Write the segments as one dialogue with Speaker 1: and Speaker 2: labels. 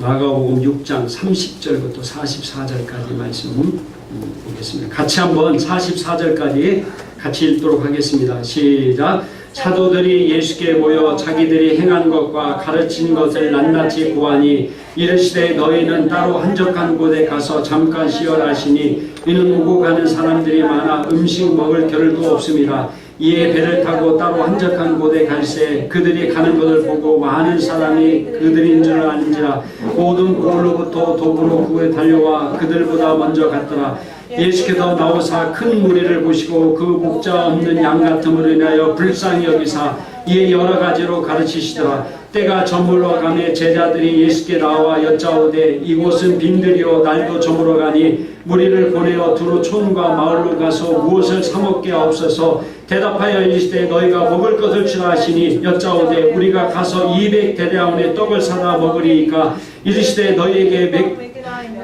Speaker 1: 마가복음 6장 30절부터 44절까지 말씀 보겠습니다. 같이 한번 44절까지 같이 읽도록 하겠습니다. 시작. 사도들이 예수께 모여 자기들이 행한 것과 가르친 것을 낱낱이 고하니 이르시되 너희는 따로 한적한 곳에 가서 잠깐 쉬어라 하시니 이는 오고 가는 사람들이 많아 음식 먹을 겨를도 없음이라. 이에 배를 타고 따로 한적한 곳에 갈새 그들이 가는 것을 보고 많은 사람이 그들인 줄 아는지라. 모든 고을로부터 도구로 구에 달려와 그들보다 먼저 갔더라. 예수께서 나오사 큰 무리를 보시고 그 목자 없는 양 같음으로 인하여 불쌍히 여기사 이에 여러 가지로 가르치시더라. 때가 저물어 가매 제자들이 예수께 나와 여짜오되 이곳은 빈들이요 날도 저물어 가니 무리를 보내어 두루 촌과 마을로 가서 무엇을 사먹게 하옵소서. 대답하여 이르시되 너희가 먹을 것을 주라 하시니 여짜오되 우리가 가서 200대대원의 떡을 사다 먹으리이까. 이르시되 너희에게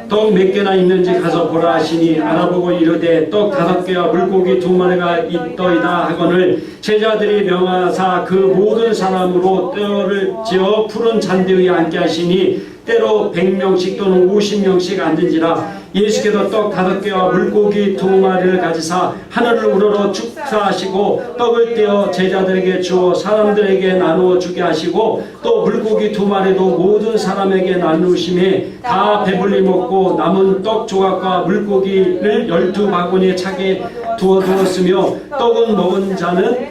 Speaker 1: 떡 몇 개나 있는지 가서 보라 하시니 알아보고 이르되 떡 5개와 물고기 2마리가 있더이다 하거늘 제자들이 명하사 그 모든 사람으로 떼어를 지어 푸른 잔디 위에 앉게 하시니 때로 100명씩 또는 50명씩 앉은지라. 예수께서 떡 5개와 물고기 2마리를 가지사 하늘을 우러러 축사하시고 떡을 떼어 제자들에게 주어 사람들에게 나누어 주게 하시고 또 물고기 2마리도 모든 사람에게 나누심에 다 배불리 먹고 남은 떡 조각과 물고기를 12바구니에 차게 두었으며 떡은 먹은 자는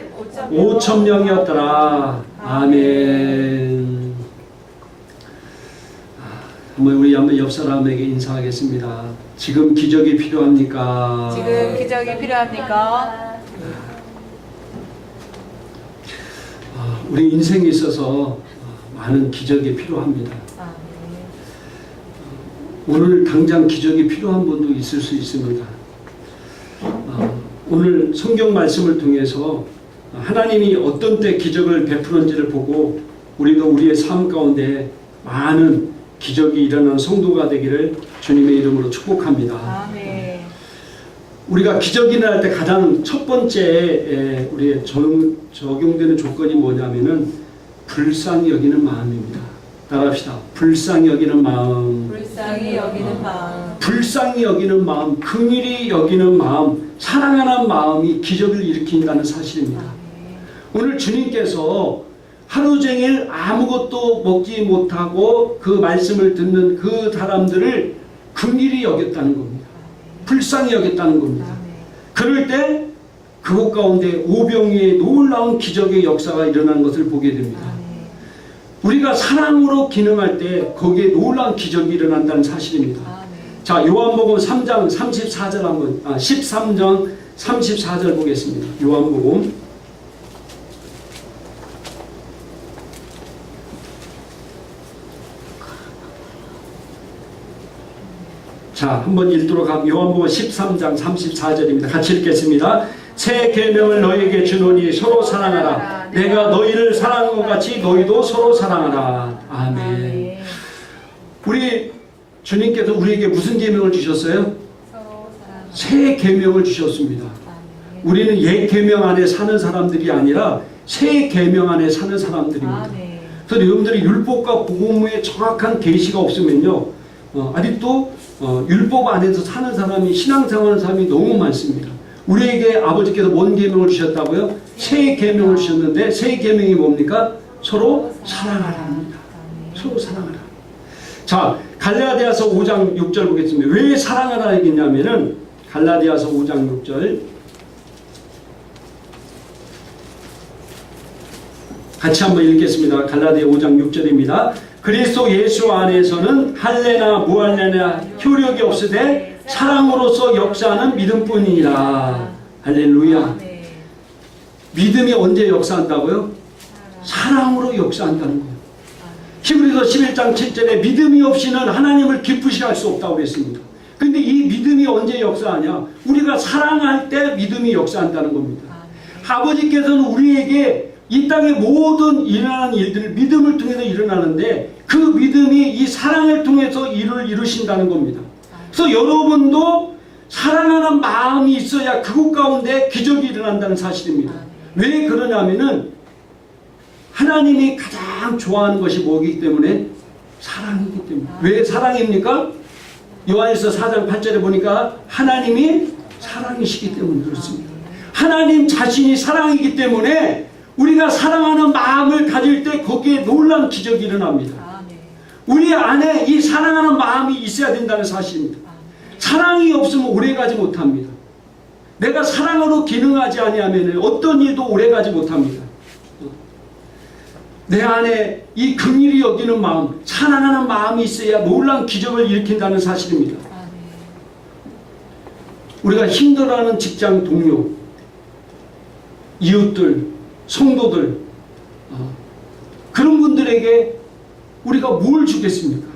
Speaker 1: 5,000명이었더라. 아멘. 우리 한번 옆 사람에게 인사하겠습니다. 지금 기적이 필요합니까?
Speaker 2: 지금 기적이 필요합니까?
Speaker 1: 우리 인생에 있어서 많은 기적이 필요합니다. 오늘 당장 기적이 필요한 분도 있을 수 있습니다. 오늘 성경 말씀을 통해서 하나님이 어떤 때 기적을 베푸는지를 보고 우리도 우리의 삶 가운데 많은 기적이 일어나는 성도가 되기를 주님의 이름으로 축복합니다.
Speaker 2: 아멘.
Speaker 1: 우리가 기적이 일어날 때 가장 첫 번째 우리의 적용되는 조건이 뭐냐면은 불쌍히 여기는 마음입니다. 따라합시다. 불쌍히 여기는 마음.
Speaker 2: 불쌍히 여기는 마음.
Speaker 1: 불쌍히 여기는 마음, 긍휼히 여기는 마음, 사랑하는 마음이 기적을 일으킨다는 사실입니다. 오늘 주님께서 하루 종일 아무것도 먹지 못하고 그 말씀을 듣는 그 사람들을 긍휼히 여겼다는 겁니다. 불쌍히 여겼다는 겁니다. 그럴 때 그곳 가운데 오병이의 놀라운 기적의 역사가 일어나는 것을 보게 됩니다. 우리가 사랑으로 기능할 때 거기에 놀라운 기적이 일어난다는 사실입니다. 자, 요한복음 3장 34절 한번 13장 34절 보겠습니다. 요한복음 자, 한번 읽도록 하면 요한복음 13장 34절입니다. 같이 읽겠습니다. 새 계명을 너희에게 주노니 서로 사랑하라. 내가 너희를 사랑한 것 같이 너희도 서로 사랑하라. 아멘. 우리 주님께서 우리에게 무슨 계명을 주셨어요? 새 계명을 주셨습니다. 우리는 옛 계명 안에 사는 사람들이 아니라 새 계명 안에 사는 사람들입니다. 그래서 여러분들이 율법과 복음의 정확한 계시가 없으면요, 아직도 율법 안에서 사는 사람이 신앙생활하는 사람이 너무 많습니다. 우리에게 아버지께서 뭔 계명을 주셨다고요? 새 계명을 주셨는데 새 계명이 뭡니까? 서로 사랑하라입니다. 서로 사랑하라. 자, 갈라디아서 5장 6절 보겠습니다. 왜 사랑하라 얘기냐면은 갈라디아서 5장 6절 같이 한번 읽겠습니다. 갈라디아 5장 6절입니다. 그리스도 예수 안에서는 할례나 무할례나 효력이 없으되 사랑으로서 역사하는 믿음뿐이니라. 할렐루야. 믿음이 언제 역사한다고요? 사랑으로 역사한다는 거예요. 히브리서 11장 7절에 믿음이 없이는 하나님을 기쁘시게 할 수 없다고 했습니다. 근데 이 믿음이 언제 역사하냐? 우리가 사랑할 때 믿음이 역사한다는 겁니다. 아버지께서는 우리에게 이 땅의 모든 일어나는 일들을 믿음을 통해서 일어나는데 그 믿음이 이 사랑을 통해서 일을 이루신다는 겁니다. 그래서 여러분도 사랑하는 마음이 있어야 그곳 가운데 기적이 일어난다는 사실입니다. 왜 그러냐면은 하나님이 가장 좋아하는 것이 뭐이기 때문에 사랑이기 때문에. 왜 사랑입니까? 요한일서 4장 8절에 보니까 하나님이 사랑이시기 때문에 그렇습니다. 하나님 자신이 사랑이기 때문에 우리가 사랑하는 마음을 가질 때 거기에 놀라운 기적이 일어납니다. 우리 안에 이 사랑하는 마음이 있어야 된다는 사실입니다. 사랑이 없으면 오래가지 못합니다. 내가 사랑으로 기능하지 아니하면 어떤 일도 오래가지 못합니다. 내 안에 이 긍휼히 여기는 마음, 사랑하는 마음이 있어야 놀라운 기적을 일으킨다는 사실입니다. 우리가 힘들어하는 직장 동료, 이웃들, 성도들, 그런 분들에게 우리가 뭘 주겠습니까?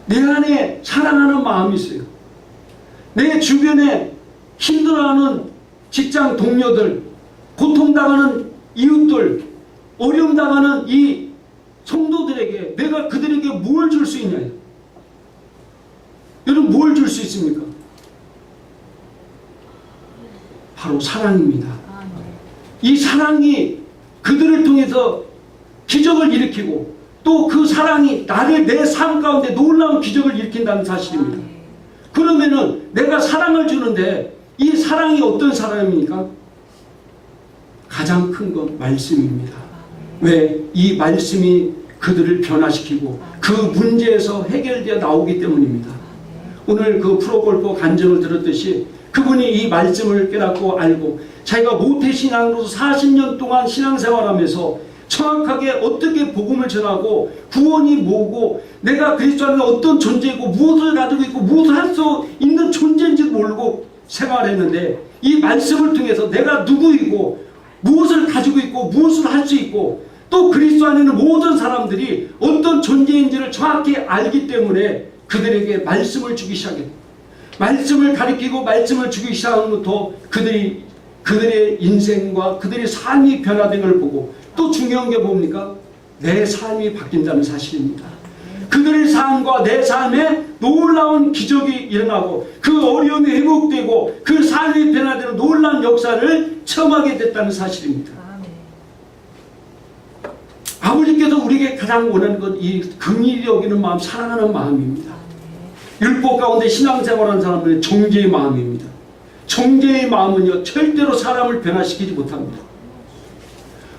Speaker 1: 내 안에 사랑하는 마음이 있어요. 내 주변에 힘들어하는 직장 동료들, 고통당하는 이웃들, 어려움 당하는 이 성도들에게 내가 그들에게 뭘 줄 수 있냐요? 여러분 뭘 줄 수 있습니까? 바로 사랑입니다. 이 사랑이 그들을 통해서 기적을 일으키고 또 그 사랑이 나를 내 삶 가운데 놀라운 기적을 일으킨다는 사실입니다. 그러면은 내가 사랑을 주는데 이 사랑이 어떤 사랑입니까? 가장 큰 건 말씀입니다. 왜? 이 말씀이 그들을 변화시키고 그 문제에서 해결되어 나오기 때문입니다. 오늘 그 프로골퍼 간증을 들었듯이 그분이 이 말씀을 깨닫고 알고 자기가 모태신앙으로서 40년 동안 신앙생활하면서 정확하게 어떻게 복음을 전하고 구원이 뭐고 내가 그리스도 안에 어떤 존재이고 무엇을 가지고 있고 무엇을 할 수 있는 존재인지 모르고 생활했는데 이 말씀을 통해서 내가 누구이고 무엇을 가지고 있고 무엇을 할 수 있고 또 그리스도 안에 있는 모든 사람들이 어떤 존재인지를 정확히 알기 때문에 그들에게 말씀을 주기 시작했다. 말씀을 가리키고 말씀을 주기 시작하면부터 그들의 인생과 그들의 삶이 변화된 걸 보고 또 중요한 게 뭡니까? 내 삶이 바뀐다는 사실입니다. 그들의 삶과 내 삶에 놀라운 기적이 일어나고 그 어려움이 회복되고 그 삶이 변화되는 놀라운 역사를 체험하게 됐다는 사실입니다. 아버지께서 우리에게 가장 원하는 건 이 긍휼히 여기는 마음, 사랑하는 마음입니다. 율법 가운데 신앙생활하는 사람들은 정죄의 마음입니다. 정죄의 마음은요 절대로 사람을 변화시키지 못합니다.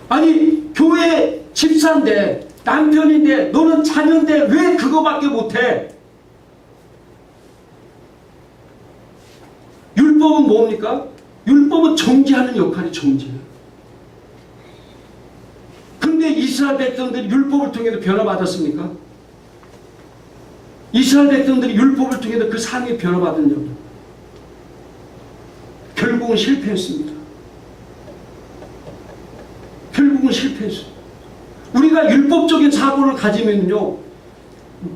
Speaker 1: 아니 교회 집사인데 남편인데 너는 자녀인데 왜 그거밖에 못해? 율법은 뭡니까? 율법은 정죄하는 역할이 정죄예요. 근데 이스라엘 백성들이 율법을 통해서 변화받았습니까? 이스라엘 백성들이 율법을 통해서 그 삶이 변화받았냐고요? 결국은 실패했습니다. 결국은 실패했어요. 우리가 율법적인 사고를 가지면요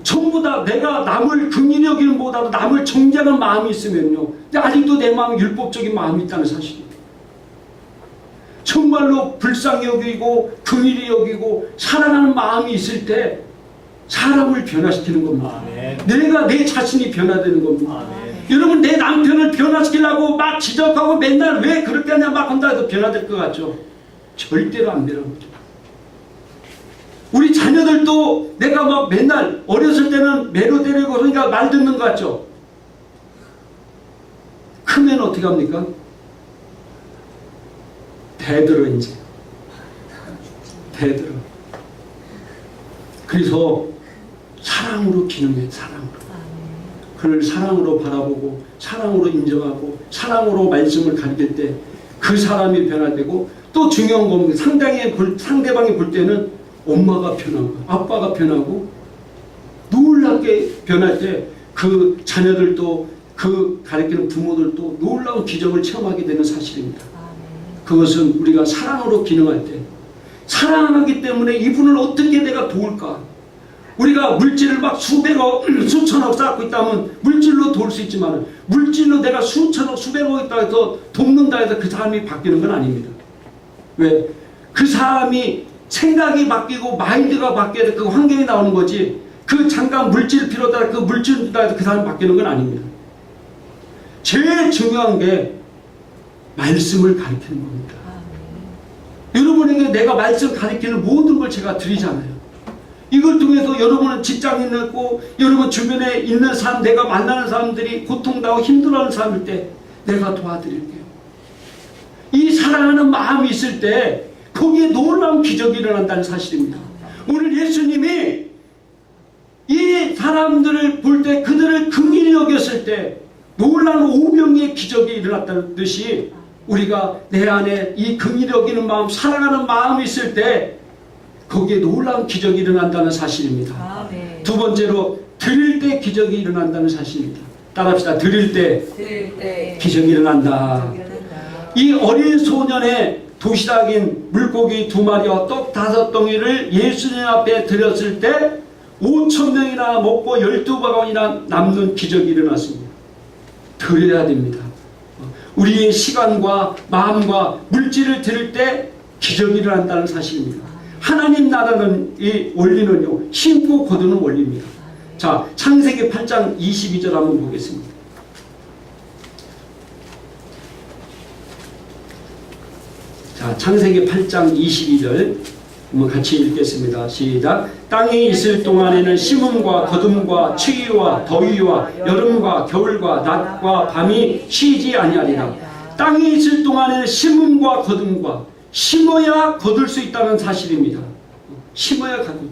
Speaker 1: 전부 다 내가 남을 긍휼히 여기는 보다도 남을 정죄하는 마음이 있으면요 아직도 내 마음에 율법적인 마음이 있다는 사실이에요. 정말로 불쌍히 여기고 긍휼히 여기고 사랑하는 마음이 있을 때 사람을 변화시키는 겁니다. 내가 내 자신이 변화되는 겁니다. 여러분 내 남편을 변화시키려고 막 지적하고 맨날 왜 그렇게 하냐 막 한다 해도 변화될 것 같죠? 절대로 안 되는 거죠. 우리 자녀들도 내가 막 맨날 어렸을 때는 매로되려고 그러니까 말 듣는 것 같죠? 크면 어떻게 합니까? 대들어 이제. 대들어. 그래서 사랑으로 기능해. 사랑으로. 그를 사랑으로 바라보고 사랑으로 인정하고 사랑으로 말씀을 가르칠 때 그 사람이 변화되고 또 중요한 건 상대방이 볼 때는 엄마가 변하고 아빠가 변하고 놀랍게 변할 때 그 자녀들도 그 가르치는 부모들도 놀라운 기적을 체험하게 되는 사실입니다. 그것은 우리가 사랑으로 기능할 때 사랑하기 때문에 이분을 어떻게 내가 도울까? 우리가 물질을 막 수백억, 수천억 쌓고 있다면 물질로 도울 수 있지만 물질로 내가 수천억, 수백억 있다 해서 돕는다 해서 그 사람이 바뀌는 건 아닙니다. 왜? 그 사람이 생각이 바뀌고 마인드가 바뀌어야 그 환경이 나오는 거지 그 잠깐 물질 필요하다 그 물질 준다 해서 그 사람이 바뀌는 건 아닙니다. 제일 중요한 게 말씀을 가르치는 겁니다. 여러분에게 내가 말씀 가르치는 모든 걸 제가 드리잖아요. 이걸 통해서 여러분은 직장인 있고 여러분 주변에 있는 사람, 내가 만나는 사람들이 고통당하고 힘들어하는 사람일 때 내가 도와드릴게요. 이 사랑하는 마음이 있을 때 거기에 놀라운 기적이 일어난다는 사실입니다. 오늘 예수님이 이 사람들을 볼 때 그들을 긍휼히 여겼을 때 놀라운 오병이의 기적이 일어났다는 듯이 우리가 내 안에 이 긍휼히 여기는 마음, 사랑하는 마음이 있을 때 거기에 놀라운 기적이 일어난다는 사실입니다. 두 번째로 드릴 때 기적이 일어난다는 사실입니다. 따라합시다. 드릴 때 기적이 일어난다. 이 어린 소년의 도시락인 물고기 2마리와 떡 5덩이를 예수님 앞에 드렸을 때 5,000명이나 먹고 12바구니나 남는 기적이 일어났습니다. 드려야 됩니다. 우리의 시간과 마음과 물질을 드릴 때 기적이 일어난다는 사실입니다. 하나님 나라는 이 원리는요, 심고 거두는 원리입니다. 자, 창세기 8장 22절 한번 보겠습니다. 자, 창세기 8장 22절 한번 같이 읽겠습니다. 시작. 땅에 있을 동안에는 심음과 거둠과 추위와 더위와 여름과 겨울과 낮과 밤이 쉬지 아니하리라. 땅에 있을 동안에는 심음과 거둠과, 심어야 거둘 수 있다는 사실입니다. 심어야 거둘.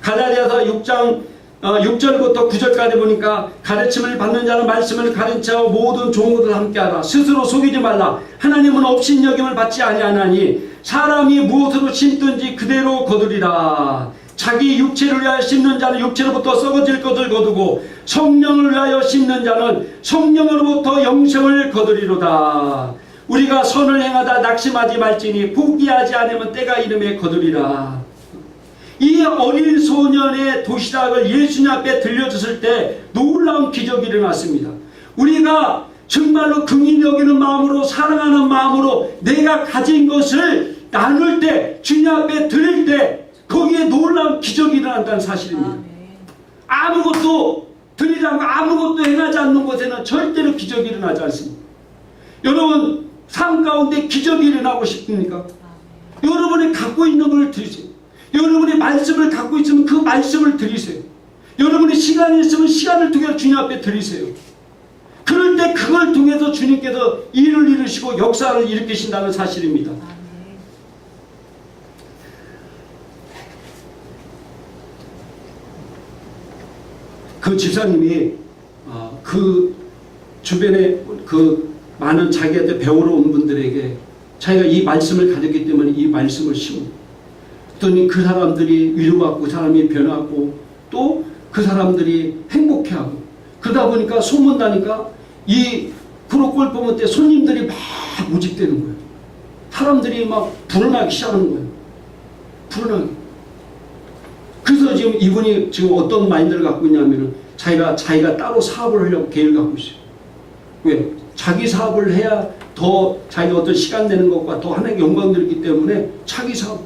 Speaker 1: 갈라디아서 6장 6절부터 9절까지 보니까 가르침을 받는 자는 말씀을 가르쳐 모든 종으로 함께하라. 스스로 속이지 말라. 하나님은 업신여김을 받지 아니하나니 사람이 무엇으로 심든지 그대로 거두리라. 자기 육체를 위하여 심는 자는 육체로부터 썩어질 것을 거두고 성령을 위하여 심는 자는 성령으로부터 영생을 거두리로다. 우리가 선을 행하다 낙심하지 말지니 포기하지 않으면 때가 이름에 거두리라. 이 어린 소년의 도시락을 예수님 앞에 들려줬을 때 놀라운 기적이 일어났습니다. 우리가 정말로 긍휼히 여기는 마음으로, 사랑하는 마음으로 내가 가진 것을 나눌 때, 주님 앞에 드릴 때 거기에 놀라운 기적이 일어난다는 사실입니다. 아무것도 드리지 않고 아무것도 행하지 않는 곳에는 절대로 기적이 일어나지 않습니다. 여러분 삶 가운데 기적이 일어나고 싶습니까? 여러분이 갖고 있는 걸 드리세요. 여러분이 말씀을 갖고 있으면 그 말씀을 드리세요. 여러분이 시간이 있으면 시간을 통해서 주님 앞에 드리세요. 그럴 때 그걸 통해서 주님께서 일을 이루시고 역사를 일으키신다는 사실입니다. 그 집사님이 그 주변에 그 많은 자기한테 배우러 온 분들에게 자기가 이 말씀을 가졌기 때문에 이 말씀을 심고 그랬더니 그 사람들이 위로받고 그 사람이 변하고 또 그 사람들이 행복해하고 그러다 보니까 소문나니까 이 프로골프먼 때 손님들이 막 모집되는 거예요. 사람들이 막 불어나기 시작하는 거예요. 불어나기. 그래서 지금 이분이 지금 어떤 마인드를 갖고 있냐면은 자기가 따로 사업을 하려고 계획을 갖고 있어요. 왜? 자기 사업을 해야 더 자기가 어떤 시간 내는 것과 더 하나님께 영광 드리기 때문에 자기 사업,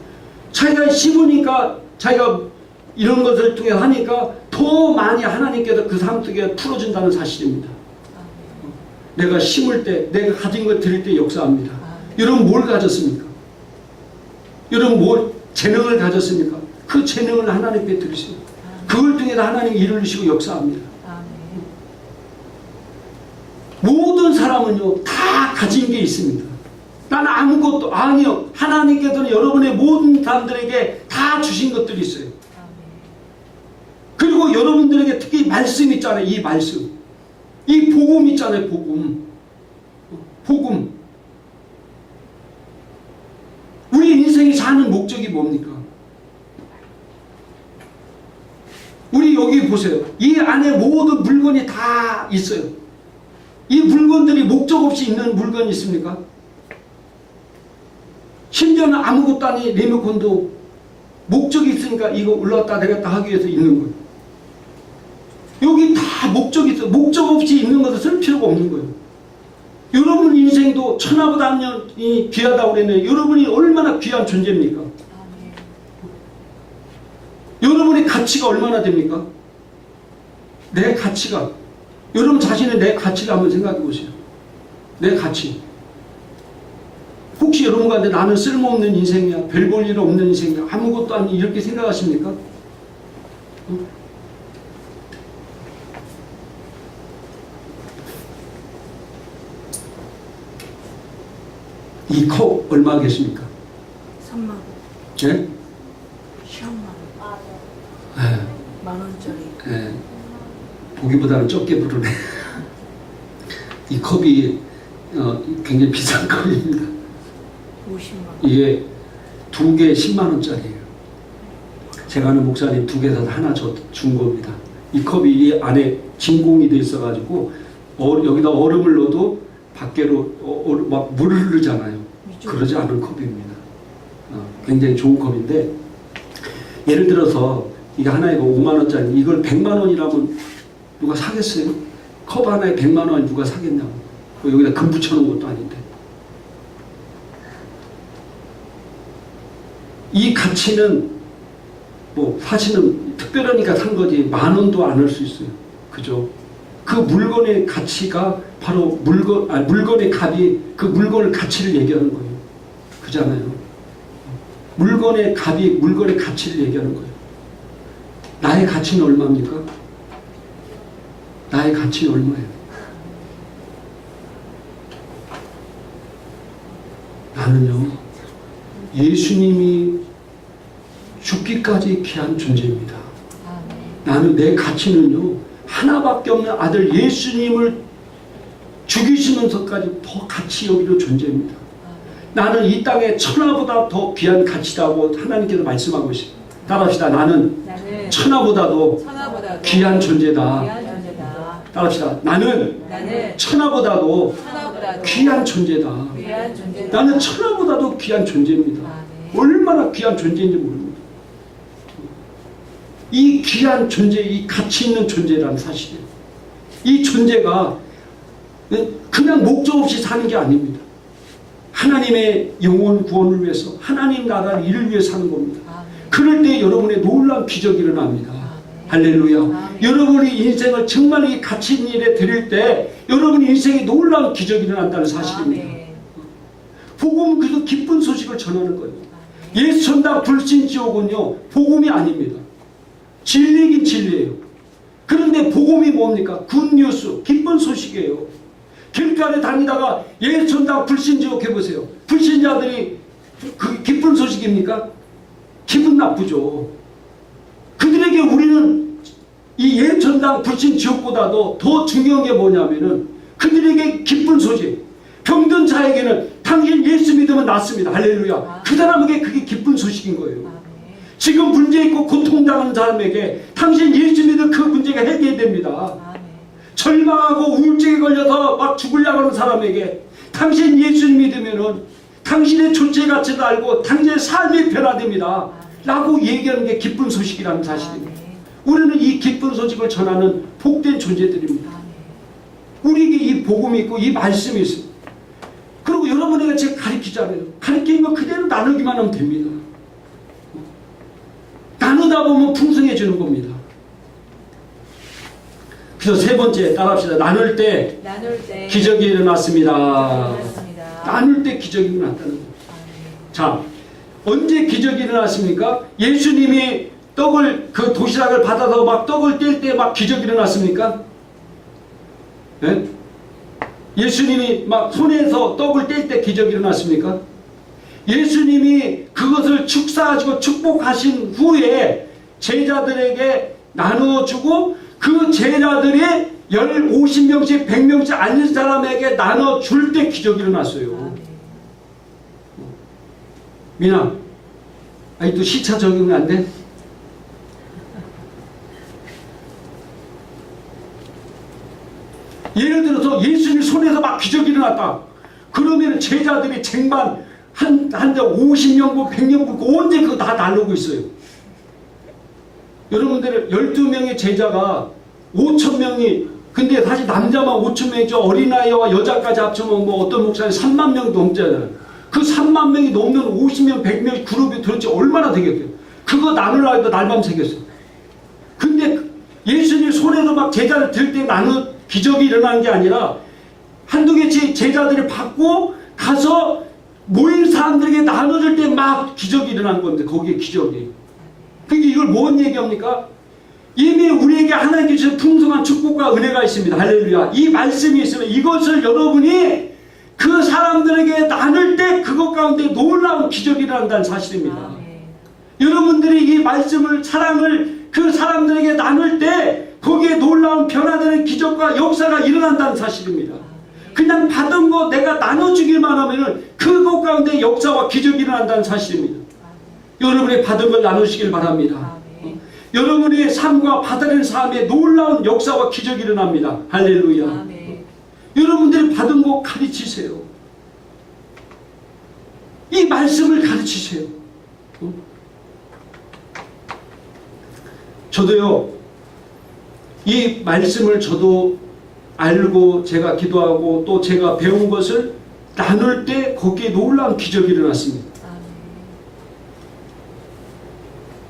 Speaker 1: 자기가 심으니까 자기가 이런 것을 통해 하니까 더 많이 하나님께서 그 삶 속에 풀어준다는 사실입니다. 내가 심을 때, 내가 가진 걸 드릴 때 역사합니다. 여러분 뭘 가졌습니까? 여러분 뭘 재능을 가졌습니까? 그 재능을 하나님께 드리세요. 그걸 통해서 하나님 일을 이루시고 역사합니다. 모든 사람은요 다 가진 게 있습니다. 나는 아무것도 아니요. 하나님께서는 여러분의 모든 사람들에게 다 주신 것들이 있어요. 그리고 여러분들에게 특히 말씀 있잖아요. 이 말씀, 이 복음 있잖아요. 복음. 우리 인생이 사는 목적이 뭡니까? 우리 여기 보세요. 이 안에 모든 물건이 다 있어요. 이 물건들이 목적 없이 있는 물건이 있습니까? 심지어는 아무것도 아닌 리모컨도 목적이 있으니까 이거 올라갔다 내렸다 하기 위해서 있는 거예요. 여기 다 목적이 있어요. 목적 없이 있는 것을 쓸 필요가 없는 거예요. 여러분 인생도 천하보다 한년이 귀하다고 그랬는데 여러분이 얼마나 귀한 존재입니까? 여러분의 가치가 얼마나 됩니까? 내 가치가, 여러분 자신의 내 가치를 한번 생각해 보세요. 내 가치. 혹시 여러분 가운데 나는 쓸모없는 인생이야, 별 볼 일 없는 인생이야, 아무것도 아니 이렇게 생각하십니까? 이 컵 얼마겠습니까?
Speaker 2: 3만 원.
Speaker 1: 예?
Speaker 2: 시험만 원.
Speaker 1: 예.
Speaker 2: 만 원짜리.
Speaker 1: 예. 보기보다는 적게 부르네. 이 컵이 굉장히 비싼 컵입니다.
Speaker 2: 50만 원.
Speaker 1: 이게 2개 10만 원짜리예요. 제가 아는 목사님 2개 사서 하나 준 겁니다. 이 컵이 이 안에 진공이 돼 있어가지고 여기다 얼음을 넣어도 밖으로 막 물을 흐르잖아요. 그러지 않은 컵입니다. 굉장히 좋은 컵인데, 예를 들어서 이게 하나에 5만 원짜리, 이걸 100만 원이라면 누가 사겠어요? 컵 하나에 100만 원 누가 사겠냐고. 여기다 금 붙여놓은 것도 아닌데. 이 가치는 뭐 사실은 특별하니까 산 거지 만 원도 안 할 수 있어요. 그죠? 그 물건의 가치가 바로 물건의 값이 그 물건의 가치를 얘기하는 거예요. 그잖아요. 물건의 값이 물건의 가치를 얘기하는 거예요. 나의 가치는 얼마입니까? 나의 가치는 얼마예요? 나는요, 예수님이 죽기까지 귀한 존재입니다. 나는 내 가치는요, 하나밖에 없는 아들 예수님을 죽이시면서까지 더 가치 여기는 존재입니다. 나는 이 땅에 천하보다 더 귀한 가치라고 하나님께서 말씀하고 있습니다. 따라합시다. 나는 천하보다도 귀한 존재다. 따라합시다. 나는 천하보다도 귀한 존재다. 나는 천하보다도 귀한 존재입니다. 얼마나 귀한 존재인지 모릅니다. 이 귀한 존재, 이 가치 있는 존재라는 사실이에요. 이 존재가 그냥 목적 없이 사는 게 아닙니다. 하나님의 영혼 구원을 위해서, 하나님 나라를 이를 위해 사는 겁니다. 그럴 때 여러분의 놀라운 기적이 일어납니다. 할렐루야. 여러분이 인생을 정말 이 가치 있는 일에 드릴 때 여러분 인생에 놀라운 기적이 일어난다는 사실입니다. 복음은 그래서 기쁜 소식을 전하는 거예요. 예수 천당 불신 지옥은요, 복음이 아닙니다. 진리긴 진리예요. 그런데 복음이 뭡니까? 굿뉴스, 기쁜 소식이에요. 길가에 다니다가 예수 천당 불신 지옥 해보세요. 불신자들이 그 기쁜 소식입니까? 기분 나쁘죠. 그들에게 우리는 이 예수 천당 불신 지옥보다도 더 중요한 게 뭐냐면은 그들에게 기쁜 소식. 병든 자에게는 당신 예수 믿으면 낫습니다. 할렐루야. 그 사람에게 그게 기쁜 소식인 거예요. 지금 문제 있고 고통당하는 사람에게 당신 예수 믿으면 그 문제가 해결됩니다. 절망하고 우울증에 걸려서 막 죽으려고 하는 사람에게 당신 예수 믿으면은 당신의 존재 가치도 알고 당신의 삶이 변화됩니다. 라고 얘기하는 게 기쁜 소식이라는 사실입니다. 우리는 이 기쁜 소식을 전하는 복된 존재들입니다. 우리에게 이 복음이 있고 이 말씀이 있습니다. 그리고 여러분에게 제가 가르치잖아요. 가르치는 거 그대로 나누기만 하면 됩니다. 나누다 보면 풍성해지는 겁니다. 그래서 세 번째 따라합시다. 나눌 때 기적이 일어났습니다. 나눌 때 기적이 일어났다는 겁니다. 자, 언제 기적이 일어났습니까? 예수님이 떡을 그 도시락을 받아서 막 떡을 뗄 때 막 기적이 일어났습니까? 네? 예수님이 막 손에서 떡을 뗄 때 기적이 일어났습니까? 예수님이 그것을 축사하시고 축복하신 후에 제자들에게 나누어주고 그 제자들이 50명씩 100명씩 앉은 사람에게 나눠줄 때 기적이 일어났어요. 미나, 아직도 시차 적용이 안 돼? 예를 들어서 예수님 손에서 막 기적이 일어났다. 그러면 제자들이 쟁반 한 대 50명, 100명 고 언제 그거 다 나누고 있어요. 여러분들 12명의 제자가 5,000명이, 근데 사실 남자만 5,000명이죠. 어린아이와 여자까지 합치면 뭐 어떤 목사님 3만 명이 넘잖아요. 그 3만 명이 넘는 50명, 100명 그룹이 도대체 얼마나 되겠어요. 그거 나누려고 해도 날밤 새겠어요. 근데 예수님 손에서 막 제자를 들 때 기적이 일어나는 게 아니라 한두 개씩 제자들이 받고 가서 모인 사람들에게 나눠줄 때 막 기적이 일어난 겁니다. 거기에 기적이. 그게 이걸 뭔 얘기합니까? 이미 우리에게 하나님께서 풍성한 축복과 은혜가 있습니다. 할렐루야. 이 말씀이 있으면 이것을 여러분이 그 사람들에게 나눌 때 그것 가운데 놀라운 기적이 일어난다는 사실입니다. 여러분들이 이 말씀을, 사랑을 그 사람들에게 나눌 때 거기에 놀라운 변화되는 기적과 역사가 일어난다는 사실입니다. 그냥 받은 거 내가 나눠주기만 하면 그것 가운데 역사와 기적이 일어난다는 사실입니다. 여러분이 받은 걸 나누시길 바랍니다. 여러분의 삶과 받아낸 삶에 놀라운 역사와 기적이 일어납니다. 할렐루야. 여러분들이 받은 거 가르치세요. 이 말씀을 가르치세요. 저도요, 이 말씀을 저도 알고 제가 기도하고 또 제가 배운 것을 나눌 때 거기에 놀라운 기적이 일어났습니다.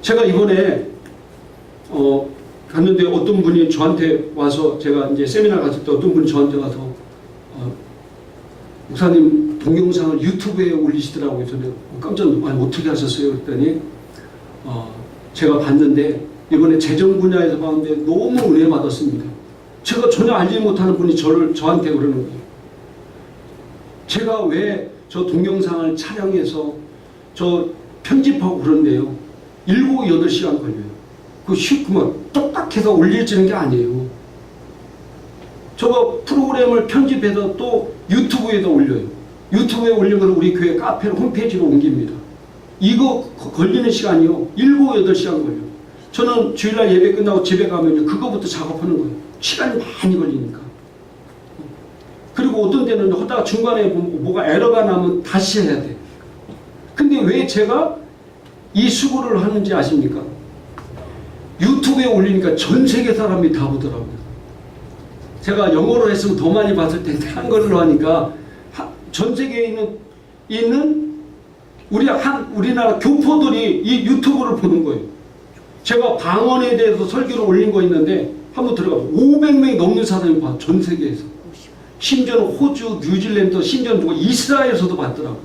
Speaker 1: 제가 이번에 갔는데 어떤 분이 저한테 와서, 제가 이제 세미나 갔을 때 어떤 분이 저한테 와서 목사님 동영상을 유튜브에 올리시더라고요. 저는 깜짝 놀라서 어떻게 하셨어요? 그랬더니 제가 봤는데 이번에 재정 분야에서 봤는데 너무 은혜 받았습니다. 제가 전혀 알지 못하는 분이 저한테 그러는 거예요. 제가 왜 저 동영상을 촬영해서 저 편집하고 그런데요, 7, 8시간 걸려요. 그 쉽구만 똑딱해서 올려지는 게 아니에요. 저거 프로그램을 편집해서 또 유튜브에다 올려요. 유튜브에 올린 걸 우리 교회 카페로 홈페이지로 옮깁니다. 이거 걸리는 시간이요 7, 8시간 걸려요. 저는 주일날 예배 끝나고 집에 가면 그거부터 작업하는 거예요. 시간이 많이 걸리니까. 그리고 어떤 데는 하다가 중간에 뭐가 에러가 나면 다시 해야 돼. 근데 왜 제가 이 수고를 하는지 아십니까? 유튜브에 올리니까 전 세계 사람이 다 보더라고요. 제가 영어로 했으면 더 많이 봤을 텐데 한글로 하니까 전 세계에 있는 우리나라 교포들이 이 유튜브를 보는 거예요. 제가 방언에 대해서 설교를 올린 거 있는데 한번 들어가서 500명이 넘는 사람이 봐. 전 세계에서. 심지어는 호주, 뉴질랜드, 심지어는 누가 이스라엘에서도 봤더라고요.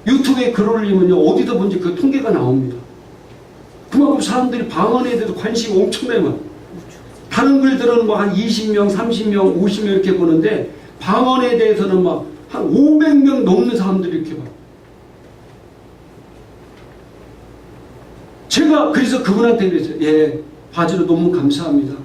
Speaker 1: 유튜브에 글 올리면요 어디서 본지 그 통계가 나옵니다. 그만큼 사람들이 방언에 대해서 관심이 엄청나게 많아요. 다른 글들은 뭐 한 20명, 30명, 50명 이렇게 보는데 방언에 대해서는 막 한 500명 넘는 사람들이 이렇게 봐요. 제가 그래서 그분한테 그랬어요. 예, 봐주러 너무 감사합니다.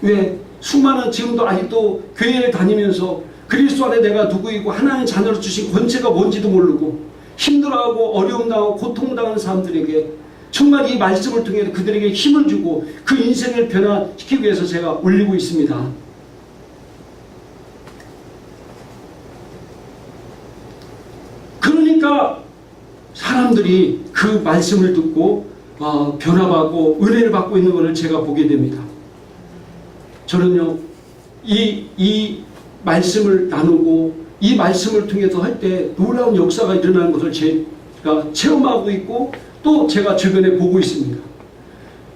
Speaker 1: 왜? 수많은 지금도 아직도 교회를 다니면서 그리스도 안에 내가 누구이고 하나님 자녀로 주신 권세가 뭔지도 모르고 힘들어하고 어려움 당하고 고통당하는 사람들에게 정말 이 말씀을 통해 그들에게 힘을 주고 그 인생을 변화시키기 위해서 제가 올리고 있습니다. 그러니까 사람들이 그 말씀을 듣고 변화받고 은혜를 받고 있는 것을 제가 보게 됩니다. 저는요, 이 말씀을 나누고 이 말씀을 통해서 할 때 놀라운 역사가 일어나는 것을 제가 체험하고 있고 또 제가 주변에 보고 있습니다.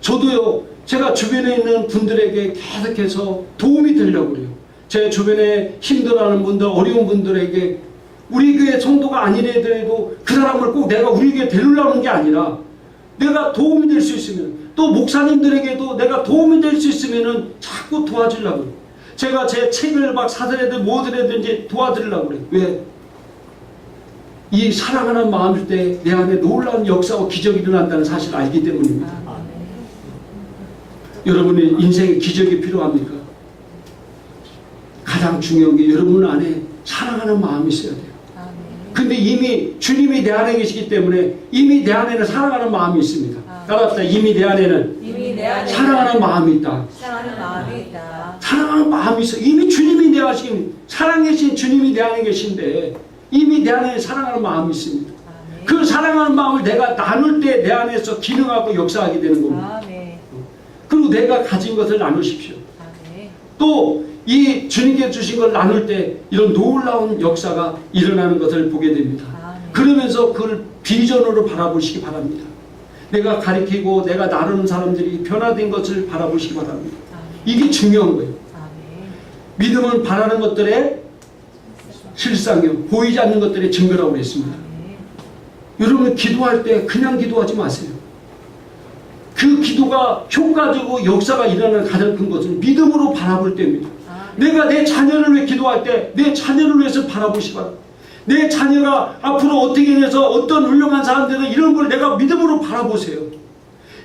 Speaker 1: 저도요, 제가 주변에 있는 분들에게 계속해서 도움이 되려고 해요. 제 주변에 힘들어하는 분들, 어려운 분들에게 우리 교회 성도가 아니래도 그 사람을 꼭 내가 우리 교회에 데리려는 게 아니라 내가 도움이 될 수 있으면 또 목사님들에게도 내가 도움이 될 수 있으면 자꾸 도와주려고 해요. 제가 제 책을 막 사드리든 뭐드리든지 도와드리려고 그래요. 왜? 이 사랑하는 마음일 때 내 안에 놀라운 역사와 기적이 일어난다는 사실을 알기 때문입니다. 여러분의 인생에 기적이 필요합니까? 가장 중요한 게 여러분 안에 사랑하는 마음이 있어야 돼요. 근데 이미 주님이 내 안에 계시기 때문에 이미 내 안에는 사랑하는 마음이 있습니다. 따라합시다. 이미 내 안에는 사랑하는 마음이 있다. 사랑하는 마음이 있어. 이미 주님이 내 안에 계신, 살아계신 주님이 내 안에 계신데 이미 내 안에 사랑하는 마음이 있습니다. 그 사랑하는 마음을 내가 나눌 때 내 안에서 기능하고 역사하게 되는 겁니다. 그리고 내가 가진 것을 나누십시오. 또 이 주님께 주신 걸 나눌 때 이런 놀라운 역사가 일어나는 것을 보게 됩니다. 그러면서 그걸 비전으로 바라보시기 바랍니다. 내가 가리키고 내가 나누는 사람들이 변화된 것을 바라보시기 바랍니다. 이게 중요한 거예요. 믿음은 바라는 것들의 실상이요, 보이지 않는 것들의 증거라고 했습니다. 여러분 기도할 때 그냥 기도하지 마세요. 그 기도가 효과적이고 역사가 일어나는 가장 큰 것은 믿음으로 바라볼 때입니다. 내가 내 자녀를 위해 기도할 때 내 자녀를 위해서 바라보시기 바랍니다. 내 자녀가 앞으로 어떻게 돼서 어떤 훌륭한 사람 되는 이런 걸 내가 믿음으로 바라보세요.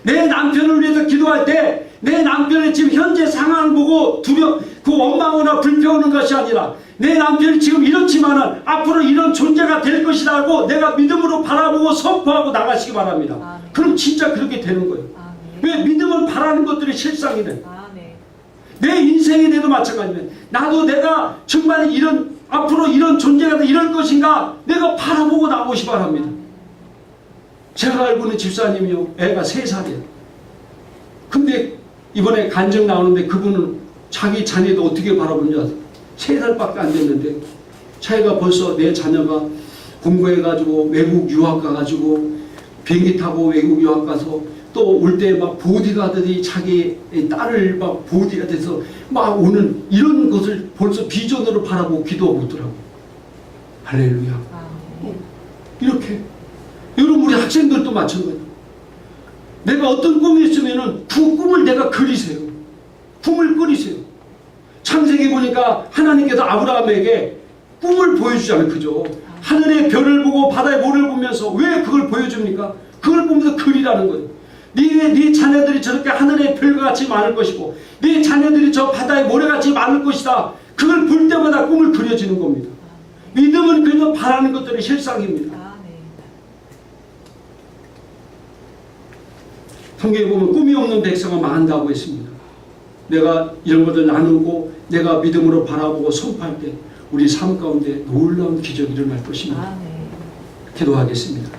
Speaker 1: 내 남편을 위해서 기도할 때 내 남편의 지금 현재 상황을 보고 그 원망하거나 불평하는 것이 아니라 내 남편이 지금 이렇지만은 앞으로 이런 존재가 될 것이라고 내가 믿음으로 바라보고 선포하고 나가시기 바랍니다. 그럼 진짜 그렇게 되는 거예요. 왜? 믿음을 바라는 것들이 실상이네. 내 인생에 대해도 마찬가지입니다. 나도 내가 정말 앞으로 이런 존재가 이럴 것인가 내가 바라보고 나오시 바랍니다. 제가 알고 있는 집사님이요, 애가 3살이에요. 근데 이번에 간증 나오는데 그분은 자기 자녀도 어떻게 바라보는지 아세요? 3살밖에 안 됐는데 자기가 벌써 내 자녀가 공부해가지고 외국 유학 가가지고 비행기 타고 외국 유학 가서 또 올 때 막 보디가들이 자기 딸을 막 보디가돼서 막 오는 이런 것을 벌써 비전으로 바라보고 기도하고 있더라고. 할렐루야. 이렇게 여러분 우리 학생들도 마찬가지예요. 내가 어떤 꿈이 있으면은 그 꿈을 내가 그리세요. 꿈을 꾸리세요. 창세기 보니까 하나님께서 아브라함에게 꿈을 보여주잖아요. 그죠? 하늘의 별을 보고 바다의 모래를 보면서 왜 그걸 보여줍니까? 그걸 보면서 그리라는 거예요. 네 자녀들이 저렇게 하늘의 별과 같이 많을 것이고 네 자녀들이 저 바다의 모래같이 많을 것이다. 그걸 볼 때마다 꿈을 그려지는 겁니다. 믿음은 그저 바라는 것들이 실상입니다. 성경에 보면 꿈이 없는 백성은 망한다고 했습니다. 내가 이런 것을 나누고 내가 믿음으로 바라보고 선포할 때 우리 삶 가운데 놀라운 기적이 일어날 것입니다. 기도하겠습니다.